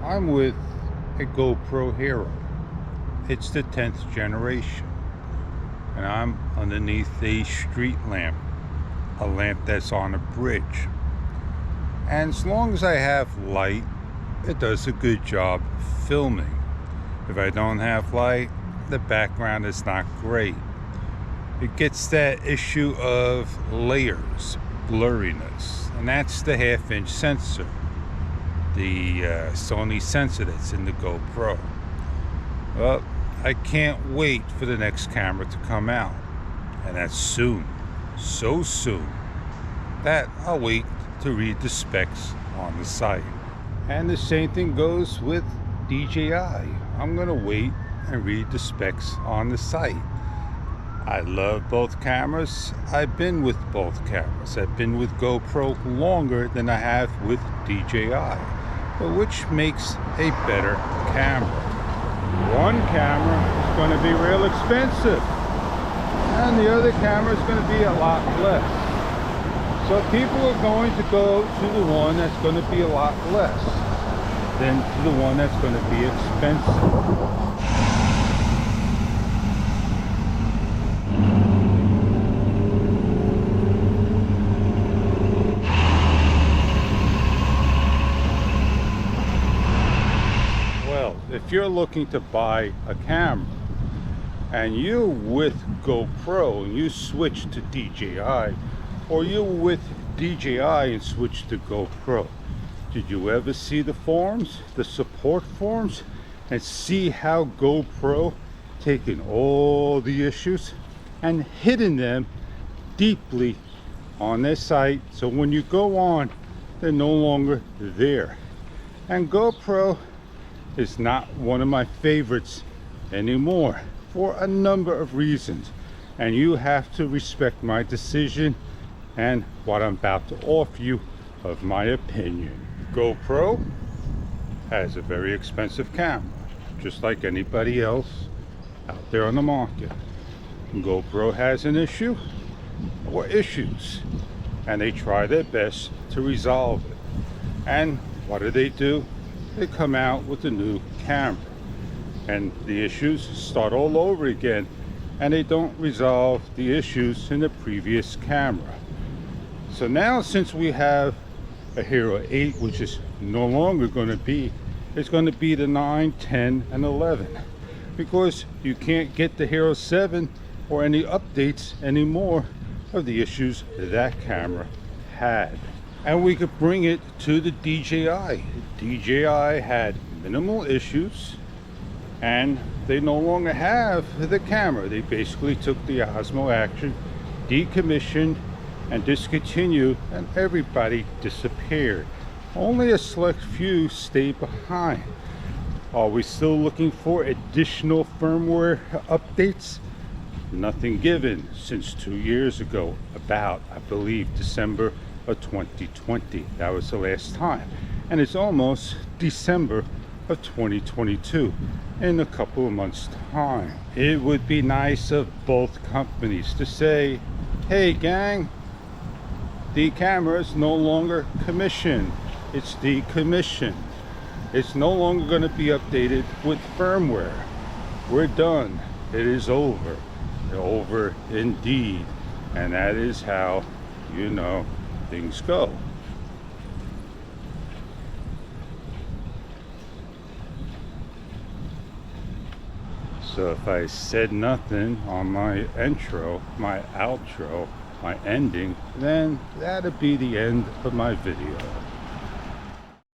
I'm with a GoPro Hero. It's the 10th generation, and I'm underneath a street lamp, a lamp that's on a bridge. And as long as I have light, it does a good job filming. If I don't have light, the background is not great. It gets that issue of layers, blurriness, and that's the 1/2-inch sensor, the Sony sensor that's in the GoPro. Well, I can't wait for the next camera to come out, and that's soon, so soon that I'll wait to read the specs on the site. And the same thing goes with DJI. I'm gonna wait and read the specs on the site. I love both cameras. I've been with both cameras. I've been with GoPro longer than I have with DJI. But which makes a better camera? One camera is going to be real expensive, and the other camera is going to be a lot less. So people are going to go to the one that's going to be a lot less than to the one that's going to be expensive. If you're looking to buy a camera and you're with GoPro and you switch to DJI, or you're with DJI and switch to GoPro, did you ever see the forums, the support forums, and see how GoPro taken all the issues and hidden them deeply on their site, so when you go on, they're no longer there? And GoPro is not one of my favorites anymore for a number of reasons, and you have to respect my decision and what I'm about to offer you of my opinion. GoPro has a very expensive camera, just like anybody else out there on the market. GoPro has an issue or issues, and they try their best to resolve it. And what do? They come out with a new camera, and the issues start all over again, and they don't resolve the issues in the previous camera. So now, since we have a Hero 8, which is no longer going to be, it's going to be the 9, 10, and 11, because you can't get the Hero 7 or any updates anymore of the issues that camera had. And we could bring it to the DJI. DJI had minimal issues, and they no longer have the camera. They basically took the Osmo Action, decommissioned and discontinued, and everybody disappeared. Only a select few stayed behind. Are we still looking for additional firmware updates? Nothing given since 2 years ago, about, I believe, December of 2020. That was the last time, and it's almost December of 2022 in a couple of months time. It would be nice of both companies to say, hey gang, the camera is no longer commissioned, it's decommissioned, it's no longer going to be updated with firmware, we're done, it is over indeed. And that is how, you know, things go. So if I said nothing on my intro, my outro, my ending, then that'd be the end of my video.